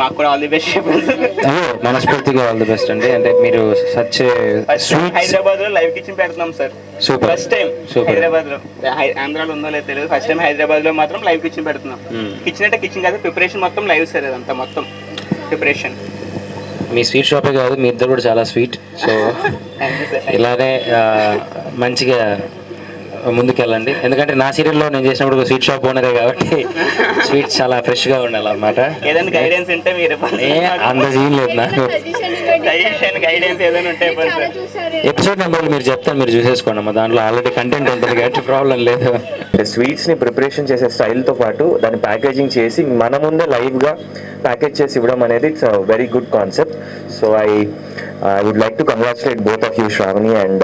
మాకు కూడా all the best చెప్పండి. అదే మనస్ఫూర్తిగా ఆల్ ది బెస్ట్ అండి. అంటే మీరు సచ్ హైదరాబాద్ లో లైవ్ కిచెన్ పెడుతున్నాం sir. Super. First time Hyderabad లో, ఆంధ్రాలో ఉందో లేదో తెలియదు, ఫస్ట్ టైం హైదరాబాద్ లో మాత్రం లైవ్ కిచెన్ పెడుతున్నాం. కిచెన్ అంటే కిచెన్ కాదు, ప్రిపరేషన్ మొత్తం లైవ్ సార్. అదంతా మొత్తం ప్రిపరేషన్. మీ స్వీట్ షాపే కాదు, మీ ఇద్దరు కూడా చాలా స్వీట్. సో ఇలానే మంచిగా ముందుకెళ్ళండి. ఎందుకంటే నా సీరియల్లో నేను చేసినప్పుడు స్వీట్ షాప్ ఓనరే కాబట్టి స్వీట్స్ చాలా ఫ్రెష్గా ఉండాలన్నమాట. ఏదైనా గైడెన్స్ ఉంటే మీరు అంత సీన్ లేదు నాకు. గైడెన్స్ ఏదైనా ఉంటే ఎపిసోడ్ నెంబర్లు మీరు చెప్తాను, మీరు చూసేసుకోండి అమ్మా. దాంట్లో ఆల్రెడీ కంటెంట్ ఉంటుంది కాబట్టి ప్రాబ్లం లేదు. స్వీట్స్ని ప్రిపరేషన్ చేసే స్టైల్తో పాటు దాన్ని ప్యాకేజింగ్ చేసి మన ముందే లైవ్గా ప్యాకేజ్ చేసి ఇవ్వడం అనేది it's a very good concept. So I would like to congratulate both of you, Sravani and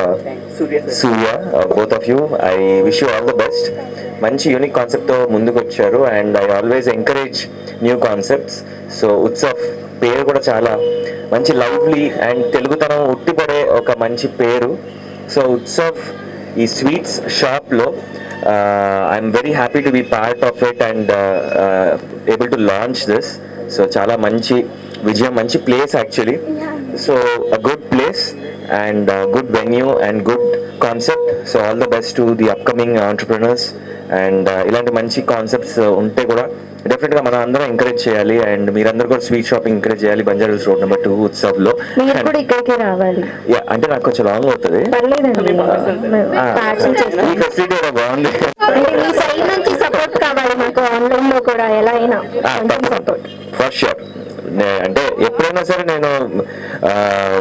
Surya, both of you. I wish you all the best. మంచి యూనిక్ కాన్సెప్ట్తో ముందుకు వచ్చారు and I always encourage new concepts. So Utsav పేరు కూడా చాలా మంచి lovely and తెలుగుతనం ఉట్టిపడే ఒక మంచి పేరు. సో ఉత్సవ్ ఈ స్వీట్స్ షాప్లో I'm very happy to be part of it and able to launch this. So చాలా మంచి విజయం, మంచి place actually. So a good place and good venue and good concept. So all the best to the upcoming entrepreneurs. And ఇలాంటి మంచి concepts ఉంటే కూడా డెఫినెట్గా మనం అందరం ఎంకరేజ్ చేయాలి. అండ్ మీరందరూ కూడా స్వీట్ షాపింగ్ ఎంకరేజ్ చేయాలి. Banjara Hills road number 2 ఉత్సవ్లో. యా, అంటే నాకు కొంచెం లాంగ్ అవుతుంది. ఈ ఫెసిలిటీ కూడా బాగుంది. For sure. అంటే ఎప్పుడైనా సరే నేను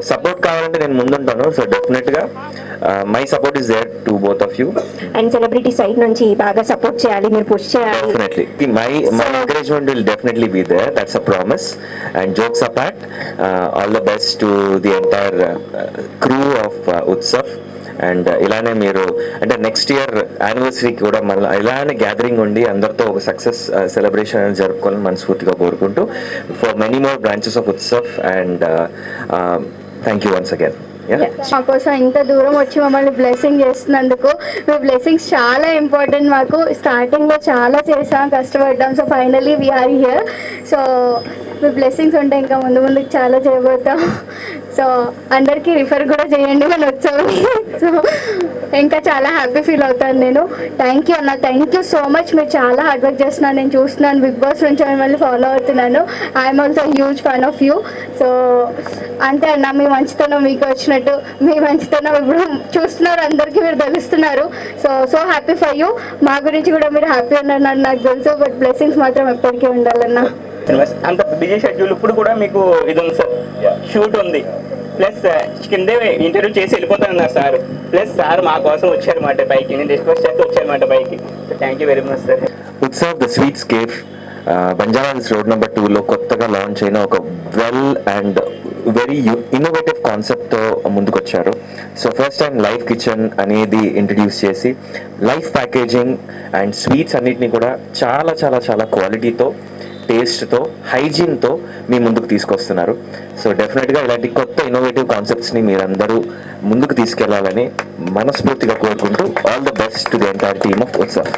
సపోర్ట్ కావాలంటే నేను ముందుంటాను. సో డెఫినెట్గా my support is there to both of you. And celebrity side నుంచి బాగా సపోర్ట్ చేయాలి, మీరు పుష్ చేయాలి. Definitely my encouragement will definitely be there. That's a promise. And jokes apart, all the best to the entire crew of Utsav. And ఇలానే మీరు అంటే next year యానివర్సరీకి కూడా మళ్ళీ ఇలానే గ్యాదరింగ్ ఉండి అందరితో ఒక సక్సెస్ సెలబ్రేషన్ అనేది జరుపుకోవాలని మనస్ఫూర్తిగా కోరుకుంటూ for many more branches of Utsav. And thank you once again. మా కోసం ఇంత దూరం వచ్చి మమ్మల్ని బ్లెస్సింగ్ చేస్తున్నందుకు. మీ బ్లెస్సింగ్స్ చాలా ఇంపార్టెంట్ మాకు. స్టార్టింగ్లో చాలా చేసాం, కష్టపడ్డాం. So finally we're here. So మీ బ్లెస్సింగ్స్ ఉంటే ఇంకా ముందు ముందుకు చాలా చేయబోతాం. సో అందరికీ రిఫర్ కూడా చేయండి మన ఉత్సవాన్ని. సో ఇంకా చాలా హ్యాపీ ఫీల్ అవుతాను నేను. థ్యాంక్ యూ అన్న, థ్యాంక్ యూ సో మచ్. మీరు చాలా హార్డ్ వర్క్ చేస్తున్నాను, నేను చూస్తున్నాను. బిగ్ బాస్ నుంచి మిమ్మల్ని ఫాలో అవుతున్నాను. I'm also huge fan of you. So అంతే అన్న, మీ మంచితనం మీకు వచ్చినట్టు, మీ మంచితనం ఇప్పుడు చూస్తున్నారు, అందరికీ మీరు తెలుస్తున్నారు. So so happy for you. మా గురించి కూడా మీరు హ్యాపీ ఉన్నారు నాకు తెలుసు. బట్ బ్లెస్సింగ్స్ మాత్రం ఎప్పటికీ ఉండాలన్నా. అంత బిజీ షెడ్యూల్ ఇప్పుడు కూడా మీకు ఇది ఉంది సార్, షూట్ ఉంది, ప్లస్ కిందే ఇంటర్వ్యూ చేసి వెళ్ళిపోతాను సార్. ప్లస్ సార్ మా కోసం వచ్చారన్నమాట పైకి, నేను రిక్వెస్ట్ చేస్తే వచ్చారన్నమాట పైకి. So thank you very much sir. Utsav the sweets cafe Banjara Hills road number 2లో కొత్తగా లాంచ్ అయిన ఒక వెల్ అండ్ వెరీ ఇన్నోవేటివ్ కాన్సెప్ట్తో ముందుకొచ్చారు. So first time live kitchen అనేది ఇంట్రడ్యూస్ చేసి లైవ్ ప్యాకేజింగ్ అండ్ స్వీట్స్ అన్నిటిని కూడా చాలా చాలా చాలా క్వాలిటీతో, టేస్ట్తో, హైజీన్తో మీ ముందుకు తీసుకొస్తున్నారు. సో డెఫినెట్గా ఇలాంటి కొత్త ఇన్నోవేటివ్ కాన్సెప్ట్స్ని మీరందరూ ముందుకు తీసుకెళ్లాలని మనస్ఫూర్తిగా కోరుకుంటూ all the best to the entire team of Utsav.